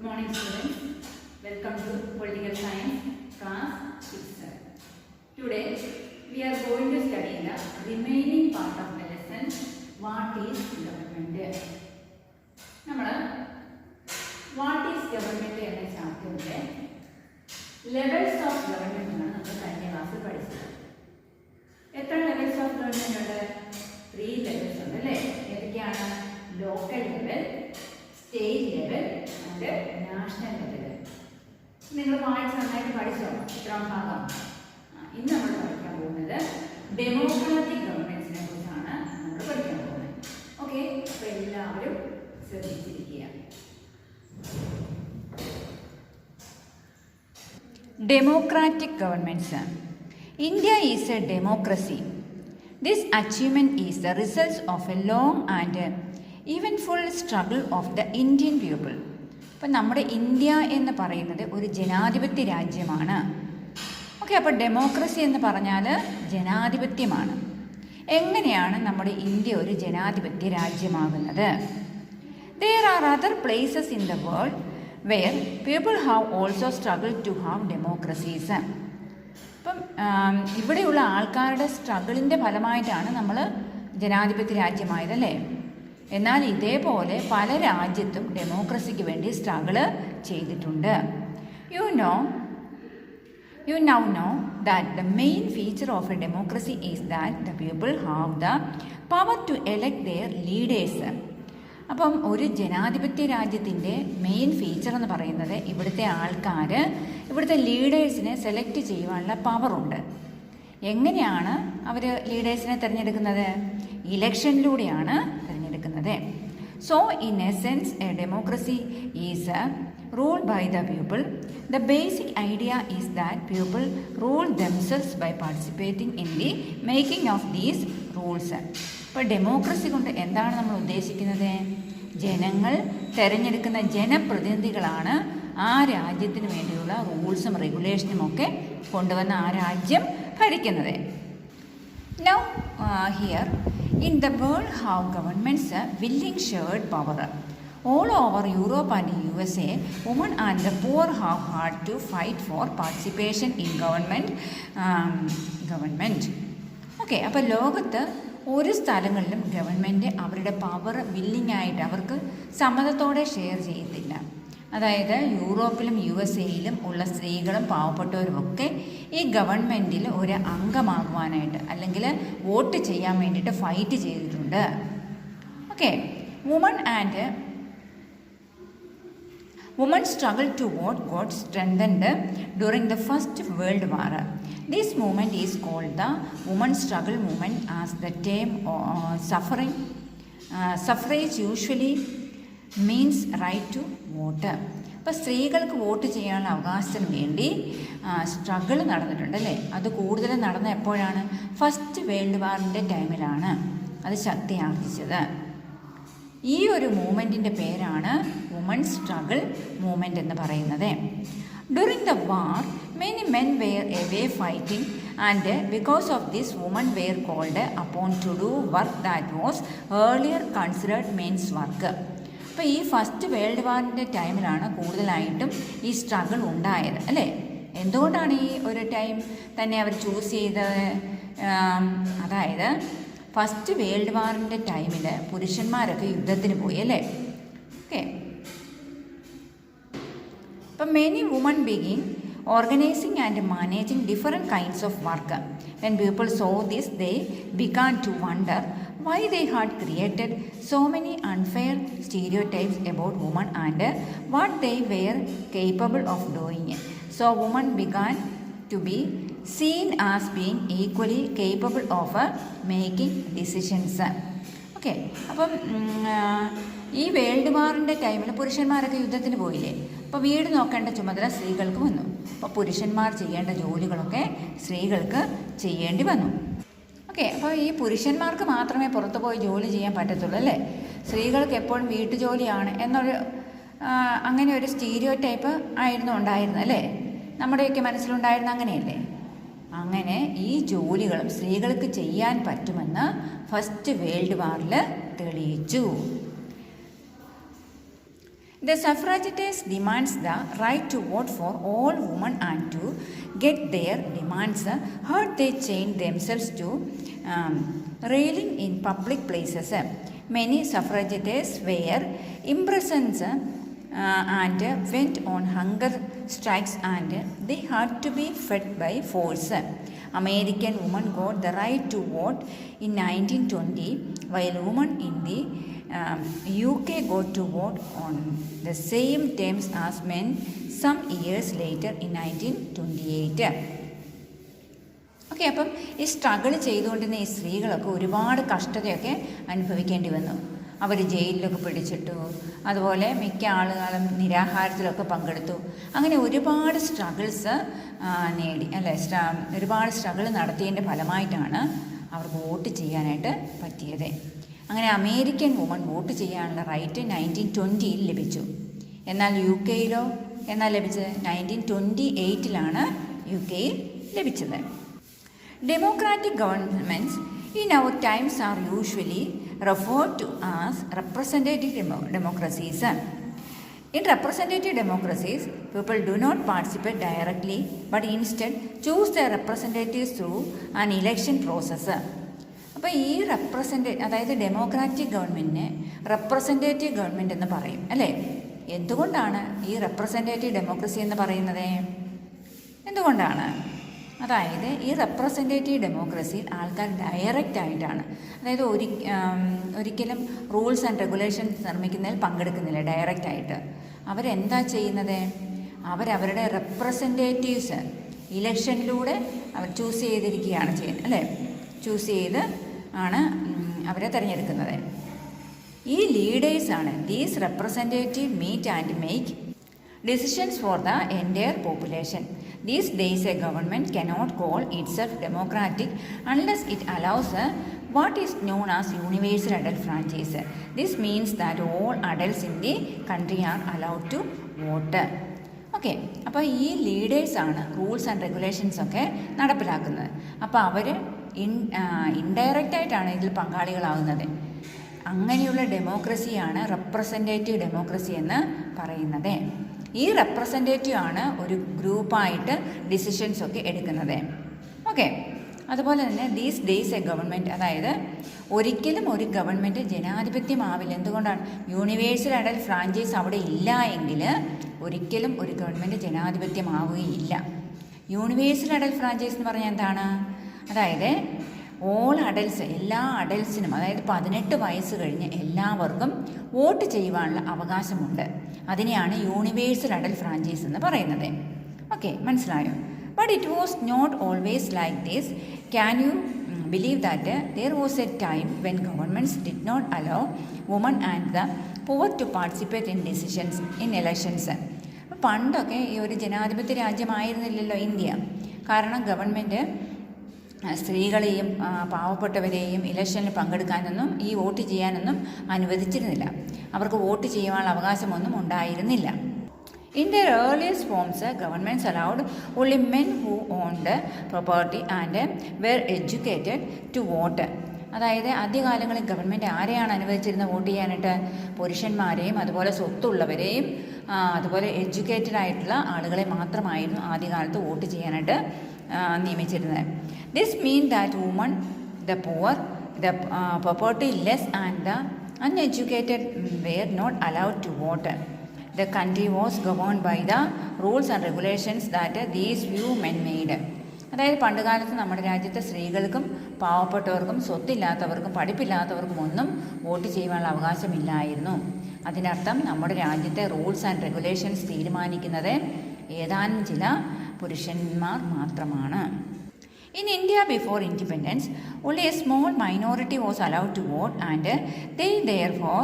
Good morning, students. Welcome to Political Science class 6. Today we are going to study the remaining part of the lesson. What is government? What is government എന്ന ചാപ്റ്ററിലെ levels of government ആണ് നമ്മൾ കഴിഞ്ഞ ക്ലാസ്സിൽ പഠിച്ചത്. എത്ര levels of government ഉണ്ട്? 3 levels ഉണ്ട് അല്ലേ? ഏതൊക്കെയാണ്? Local level, state level and national level. നിങ്ങൾ വായിച്ച് നന്നായിട്ട് പഠിച്ചോ ഇത്രാം ഭാഗം? ഇന്ന് നമ്മൾ പഠിക്കാൻ പോകുന്നത് ഡെമോക്രാറ്റിക് ഗവൺമെന്റ്സിനെ കുറിച്ചാണ് നമ്മൾ പഠിക്കാൻ പോകുന്നത്. ഓക്കെ, അപ്പോൾ എല്ലാവരും ശ്രദ്ധിച്ചിരിക്കുക. Democratic governments. India is a democracy. This achievement is the result of a long and eventful struggle of the Indian people. അപ്പോൾ നമ്മുടെ ഇന്ത്യ എന്ന് പറയുന്നത് ഒരു ജനാധിപത്യ രാജ്യമാണ്. ഓക്കെ, അപ്പോൾ ഡെമോക്രസി എന്ന് പറഞ്ഞാൽ ജനാധിപത്യമാണ്. എങ്ങനെയാണ് നമ്മുടെ ഇന്ത്യ ഒരു ജനാധിപത്യ രാജ്യമാകുന്നത്? There are other places in the world where people have also struggled to have democracies. അപ്പം ഇവിടെയുള്ള ആൾക്കാരുടെ സ്ട്രഗിളിൻ്റെ ഫലമായിട്ടാണ് നമ്മൾ ജനാധിപത്യ രാജ്യമായതല്ലേ. എന്നാൽ ഇതേപോലെ പല രാജ്യത്തും ഡെമോക്രസിക്ക് വേണ്ടി സ്ട്രഗിള് ചെയ്തിട്ടുണ്ട്. You now know that the main feature of a democracy is that the people have the power to elect their leaders. അപ്പം ഒരു ജനാധിപത്യ രാജ്യത്തിൻ്റെ മെയിൻ ഫീച്ചർ എന്ന് പറയുന്നത് ഇവിടുത്തെ ആൾക്കാർ ഇവിടുത്തെ ലീഡേഴ്സിനെ സെലക്ട് ചെയ്യുവാനുള്ള പവറുണ്ട്. എങ്ങനെയാണ് അവർ ലീഡേഴ്സിനെ തിരഞ്ഞെടുക്കുന്നത്? ഇലക്ഷനിലൂടെയാണ് തിരഞ്ഞെടുക്കുന്നത്. So in essence A democracy is ruled by the people. The basic idea is that people rule themselves by participating in the making of these rules. ഇപ്പോൾ ഡെമോക്രസി കൊണ്ട് എന്താണ് നമ്മൾ ഉദ്ദേശിക്കുന്നത്? ജനങ്ങൾ തിരഞ്ഞെടുക്കുന്ന ജനപ്രതിനിധികളാണ് ആ രാജ്യത്തിന് വേണ്ടിയുള്ള റൂൾസും റെഗുലേഷനും ഒക്കെ കൊണ്ടുവന്ന് ആ രാജ്യം ഭരിക്കുന്നത്. Now here in the world how governments willing shared power. All over Europe and USA, women and the poor have had to fight for participation in government. Okay, അപ്പോൾ ലോകത്ത് ഒരു സ്ഥലങ്ങളിലും ഗവൺമെൻറ് അവരുടെ പവർ വില്ലിംഗ് ആയിട്ട് അവർക്ക് സമ്മതത്തോടെ share ചെയ്യത്തില്ല. അതായത് യൂറോപ്പിലും USA-യിലും ഉള്ള സ്ത്രീകളും പാവപ്പെട്ടവരുമൊക്കെ ഈ ഗവൺമെൻറ്റിൽ ഒരു അംഗമാകുവാനായിട്ട് അല്ലെങ്കിൽ വോട്ട് ചെയ്യാൻ വേണ്ടിയിട്ട് ഫൈറ്റ് ചെയ്തിട്ടുണ്ട്. Okay, Women's struggle to vote got strengthened during the First World War. This movement is called the Women's Struggle Movement, as the term suffrage usually means right to vote. അപ്പോൾ സ്ത്രീകൾക്ക് vote ചെയ്യാനുള്ള അവകാശത്തിന് വേണ്ടി struggle നടന്നിട്ടുണ്ട് അല്ലേ. അത് കൂടുതലും നടന്ന എപ്പോഴാണ്? ഫസ്റ്റ് വേൾഡ് വാറിൻ്റെ ടൈമിലാണ് അത് ശക്തി ആർജിച്ചത്. ഈ ഒരു മൂവ്മെൻറ്റിൻ്റെ പേരാണ് വുമൻസ് സ്ട്രഗിൾ മൂവ്മെൻറ്റ് എന്ന് പറയുന്നത്. During the war many men were away fighting and because of this woman were called upon to do work that was earlier considered men's work. അപ്പോൾ ഈ ഫസ്റ്റ് വേൾഡ് വാറിൻ്റെ ടൈമിലാണ് കൂടുതലായിട്ടും ഈ സ്ട്രഗിൾ ഉണ്ടായത് അല്ലേ. എന്തുകൊണ്ടാണ് ഈ ഒരു ടൈം തന്നെ അവർ ചൂസ് ചെയ്തത്? അതായത് ഫസ്റ്റ് വേൾഡ് വാറിൻ്റെ ടൈമിൽ പുരുഷന്മാരൊക്കെ യുദ്ധത്തിന് പോയി അല്ലേ. ഓക്കെ, അപ്പം many woman begin organising and managing different kinds of work. When people so this they began to wonder why they had created so many unfair stereotypes about women and what they were capable of doing. So women began to be seen as being equally capable of making decisions. Okay, അപ്പം ഈ world വാറിൻ്റെ ടൈമിൽ പുരുഷന്മാരൊക്കെ യുദ്ധത്തിന് പോയില്ലേ. അപ്പോൾ വീട് നോക്കേണ്ട ചുമതല സ്ത്രീകൾക്ക് വന്നു. അപ്പോൾ പുരുഷന്മാർ ചെയ്യേണ്ട ജോലികളൊക്കെ സ്ത്രീകൾക്ക് ചെയ്യേണ്ടി വന്നു. ഓക്കെ, അപ്പോൾ ഈ പുരുഷന്മാർക്ക് മാത്രമേ പുറത്ത് പോയി ജോലി ചെയ്യാൻ പറ്റത്തുള്ളൂ അല്ലേ. സ്ത്രീകൾക്ക് എപ്പോഴും വീട്ടുജോലിയാണ് എന്നൊരു അങ്ങനെ ഒരു സ്റ്റീരിയോ ടൈപ്പ് ആയിരുന്നു ഉണ്ടായിരുന്നത് അല്ലേ. നമ്മുടെയൊക്കെ മനസ്സിലുണ്ടായിരുന്ന അങ്ങനെയല്ലേ. അങ്ങനെ ഈ ജോലികളും സ്ത്രീകൾക്ക് ചെയ്യാൻ പറ്റുമെന്ന് ഫസ്റ്റ് വേൾഡ് വാറിൽ തെളിയിച്ചു. The suffragettes demands the right to vote for all women, and to get their demands heard they chained themselves to railing in public places. Many suffragettes were imprisoned and went on hunger strikes, and they had to be fed by force. American women got the right to vote in 1920, while women in the UK got to vote on the same terms as men some years later in 1928. Okay, അപ്പം ഈ struggle ചെയ്തുകൊണ്ടിരുന്ന ഈ സ്ത്രീകളൊക്കെ ഒരുപാട് കഷ്ടതയൊക്കെ അനുഭവിക്കേണ്ടി വന്നു. അവർ ജയിലിലൊക്കെ പിടിച്ചിട്ടു, അതുപോലെ മിക്ക ആളുകളും നിരാഹാരത്തിലൊക്കെ പങ്കെടുത്തു. അങ്ങനെ ഒരുപാട് സ്ട്രഗിൾസ് നേടി അല്ലേ, ഒരുപാട് സ്ട്രഗിൾ നടത്തിയതിൻ്റെ ഫലമായിട്ടാണ് അവർക്ക് വോട്ട് ചെയ്യാനായിട്ട് പറ്റിയത്. അങ്ങനെ അമേരിക്കൻ വുമൺ വോട്ട് ചെയ്യാനുള്ള റൈറ്റ് 1920 ലഭിച്ചു. എന്നാൽ യു കെയിലോ എന്നാൽ ലഭിച്ചത് 1928 യു കെയിൽ ലഭിച്ചത്. Democratic governments in our times are usually referred to as representative democracies. In representative democracies, people do not participate directly but instead choose their representatives through an election process. അപ്പോൾ ഈ അതായത് democratic ഗവൺമെൻറ്റിനെ representative government എന്ന് പറയും അല്ലേ. എന്തുകൊണ്ടാണ് ഈ representative democracy എന്ന് പറയുന്നത്? എന്തുകൊണ്ടാണ്? അതായത് ഈ റെപ്രസെൻറ്റേറ്റീവ് ഡെമോക്രസിയിൽ ആൾക്കാർ ഡയറക്റ്റ് ആയിട്ടാണ്, അതായത് ഒരിക്കലും റൂൾസ് ആൻഡ് റെഗുലേഷൻസ് നിർമ്മിക്കുന്നതിൽ പങ്കെടുക്കുന്നില്ല. ഡയറക്റ്റ് ആയിട്ട് അവരെന്താ ചെയ്യുന്നത്? അവരവരുടെ റെപ്രസെൻറ്റേറ്റീവ്സ് ഇലക്ഷനിലൂടെ അവർ ചൂസ് ചെയ്തിരിക്കുകയാണ് ചെയ്യുന്നത് അല്ലേ. ചൂസ് ചെയ്ത് ആണ് അവരെ തിരഞ്ഞെടുക്കുന്നത്. ഈ ലീഡേഴ്സാണ് these representative meet and make decisions for the entire population. These days a government cannot call itself democratic unless it allows what is known as universal adult franchise. This means that all adults in the country are allowed to vote. Okay, അപ്പോൾ ഈ ലീഡേഴ്സാണ് rules and regulations ഒക്കെ നടപ്പിലാക്കുന്നത്. അപ്പോൾ അവർ ഇൻഡയറക്റ്റായിട്ടാണ് ഇതിൽ പങ്കാളികളാകുന്നത്. അങ്ങനെയുള്ള ഡെമോക്രസിയാണ് representative democracy എന്ന് പറയുന്നത്. ഈ റെപ്രസെൻറ്റേറ്റീവ് ആണ് ഒരു ഗ്രൂപ്പായിട്ട് ഡിസിഷൻസൊക്കെ എടുക്കുന്നത്. ഓക്കെ, അതുപോലെ തന്നെ ദീസ് ഡേയ്സ് എ ഗവൺമെൻറ്, അതായത് ഒരിക്കലും ഒരു ഗവൺമെൻറ് ജനാധിപത്യമാവില്ല. എന്തുകൊണ്ടാണ്? യൂണിവേഴ്സൽ അഡൽട്ട് ഫ്രാഞ്ചൈസ് അവിടെ ഇല്ല എങ്കിൽ ഒരിക്കലും ഒരു ഗവൺമെൻറ് ജനാധിപത്യമാവുകയില്ല. യൂണിവേഴ്സൽ അഡൽട്ട് ഫ്രാഞ്ചൈസ് എന്ന് പറഞ്ഞാൽ എന്താണ്? അതായത് ഓൾ അഡൽട്ട്സ്, എല്ലാ അഡൽട്ട്സിനും, അതായത് 18 വയസ്സ് കഴിഞ്ഞ് എല്ലാവർക്കും വോട്ട് ചെയ്യുവാനുള്ള അവകാശമുണ്ട്. അതിനെയാണ് യൂണിവേഴ്സൽ അഡൽട്ട് ഫ്രാഞ്ചൈസ് എന്ന് പറയുന്നത്. ഓക്കെ, മനസ്സിലായോ? But it was not always like this. Can you believe that there was a time when governments did not allow woman and the poor to participate in decisions in elections. പണ്ടൊക്കെ ഈ ഒരു ജനാധിപത്യ രാജ്യമായിരുന്നില്ലല്ലോ India. കാരണം government സ്ത്രീകളെയും പാവപ്പെട്ടവരെയും ഇലക്ഷനിൽ പങ്കെടുക്കാനൊന്നും ഈ vote ചെയ്യാനൊന്നും അനുവദിച്ചിരുന്നില്ല. അവർക്ക് വോട്ട് ചെയ്യുവാനുള്ള അവകാശമൊന്നും ഉണ്ടായിരുന്നില്ല. In their earliest forms, governments allowed only men who owned property and were educated to vote. അതായത് ആദ്യകാലങ്ങളിൽ ഗവൺമെൻറ് ആരെയാണ് അനുവദിച്ചിരുന്നത് വോട്ട് ചെയ്യാനായിട്ട്? പുരുഷന്മാരെയും അതുപോലെ സ്വത്തുള്ളവരെയും അതുപോലെ എഡ്യൂക്കേറ്റഡ് ആയിട്ടുള്ള ആളുകളെ മാത്രമായിരുന്നു ആദ്യകാലത്ത് വോട്ട് ചെയ്യാനായിട്ട് നിയമിച്ചിരുന്നത്. This mean that woman, the poor, the property less and the uneducated were not allowed to vote. The country was governed by the rules and regulations that these few men made. അതായത് പണ്ടുകാലത്ത് നമ്മുടെ രാജ്യത്തെ സ്ത്രീകൾക്കും പാവപ്പെട്ടവർക്കും സ്വത്തില്ലാത്തവർക്കും പഠിപ്പില്ലാത്തവർക്കും ഒന്നും vote ചെയ്യുവാനുള്ള അവകാശമില്ലായിരുന്നു. അതിനർത്ഥം നമ്മുടെ രാജ്യത്തെ റൂൾസ് ആൻഡ് റെഗുലേഷൻസ് തീരുമാനിക്കുന്നത് ഏതാനും ചില പുരുഷന്മാർ മാത്രമാണ്. In India before independence, only a small minority was allowed to vote, and they therefore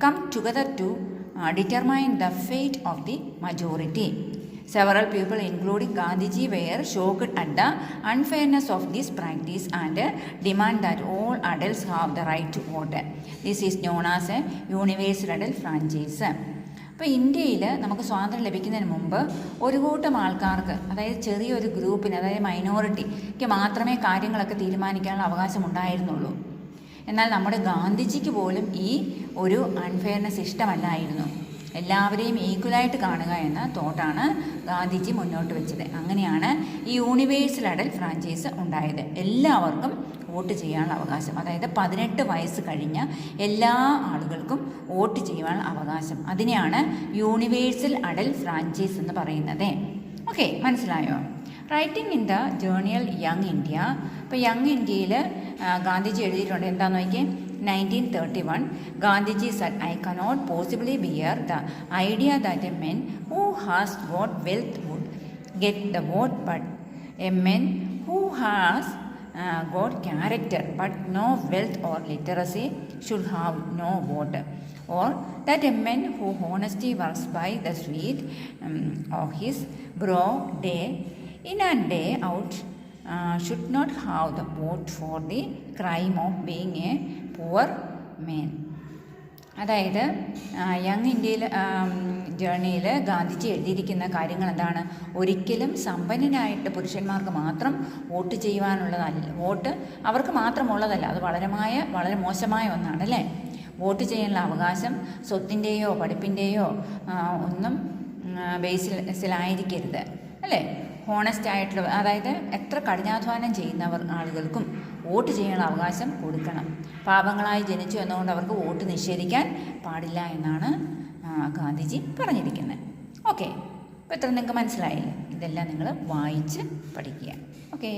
come together to determine the fate of the majority. Several people, including Gandhiji, were shocked at the unfairness of this practice and demand that all adults have the right to vote. This is known as a universal adult franchise. ഇപ്പോൾ ഇന്ത്യയിൽ നമുക്ക് സ്വാതന്ത്ര്യം ലഭിക്കുന്നതിന് മുമ്പ് ഒരു കൂട്ടം ആൾക്കാർക്ക്, അതായത് ചെറിയൊരു ഗ്രൂപ്പിന്, അതായത് മൈനോറിറ്റിക്ക് മാത്രമേ കാര്യങ്ങളൊക്കെ തീരുമാനിക്കാനുള്ള അവകാശം ഉണ്ടായിരുന്നുള്ളൂ. എന്നാൽ നമ്മുടെ ഗാന്ധിജിക്ക് പോലും ഈ ഒരു അൺഫെയർനെസ് ഇഷ്ടമല്ലായിരുന്നു. എല്ലാവരെയും ഈക്വലായിട്ട് കാണുക എന്ന തോട്ടാണ് ഗാന്ധിജി മുന്നോട്ട് വെച്ചത്. അങ്ങനെയാണ് ഈ യൂണിവേഴ്സൽ അഡൽട്ട് ഫ്രാഞ്ചൈസ് ഉണ്ടായത്. എല്ലാവർക്കും വോട്ട് ചെയ്യാനുള്ള അവകാശം, അതായത് 18 വയസ്സ് കഴിഞ്ഞ എല്ലാ ആളുകൾക്കും വോട്ട് ചെയ്യാനുള്ള അവകാശം. അതിനെയാണ് യൂണിവേഴ്സൽ അഡൽട്ട് ഫ്രാഞ്ചൈസ് എന്ന് പറയുന്നത്. ഓക്കെ, മനസ്സിലായോ? Writing in the journal young India. ഇപ്പോൾ യങ് ഇന്ത്യയിൽ ഗാന്ധിജി എഴുതിയിട്ടുണ്ട്. എന്താണെന്ന് നോക്കിയേ, 1931 Gandhiji said, I cannot possibly bear the idea that a man who has got wealth would get the vote, but a man who has got character but no wealth or literacy should have no vote, or that a man who honestly works by the sweat of his brow day in and day out should not have the vote for the crime of being a poor man. അതായത് young ഇന്ത്യയിൽ ജേർണിയിൽ ഗാന്ധിജി എഴുതിയിരിക്കുന്ന കാര്യങ്ങൾ എന്താണ്? ഒരിക്കലും സമ്പന്നനായിട്ട് പുരുഷന്മാർക്ക് മാത്രം vote ചെയ്യുവാനുള്ളതല്ല, vote അവർക്ക് മാത്രമുള്ളതല്ല, അത് വളരെ മോശമായ ഒന്നാണ് അല്ലേ. വോട്ട് ചെയ്യാനുള്ള അവകാശം സ്വത്തിൻ്റെയോ പഠിപ്പിൻ്റെയോ ഒന്നും ബേസിലായിരിക്കരുത് അല്ലേ. ഹോണസ്റ്റ് ആയിട്ടുള്ള, അതായത് എത്ര കഠിനാധ്വാനം ചെയ്യുന്നവർ ആളുകൾക്കും വോട്ട് ചെയ്യാനുള്ള അവകാശം കൊടുക്കണം. പാപങ്ങളായി ജനിച്ചു എന്നുകൊണ്ട് അവർക്ക് വോട്ട് നിഷേധിക്കാൻ പാടില്ല എന്നാണ് ഗാന്ധിജി പറഞ്ഞിരിക്കുന്നത്. ഓക്കെ, അപ്പോൾ ഇത്ര നിങ്ങൾക്ക് മനസ്സിലായില്ലേ? ഇതെല്ലാം നിങ്ങൾ വായിച്ച് പഠിക്കുക. ഓക്കെ.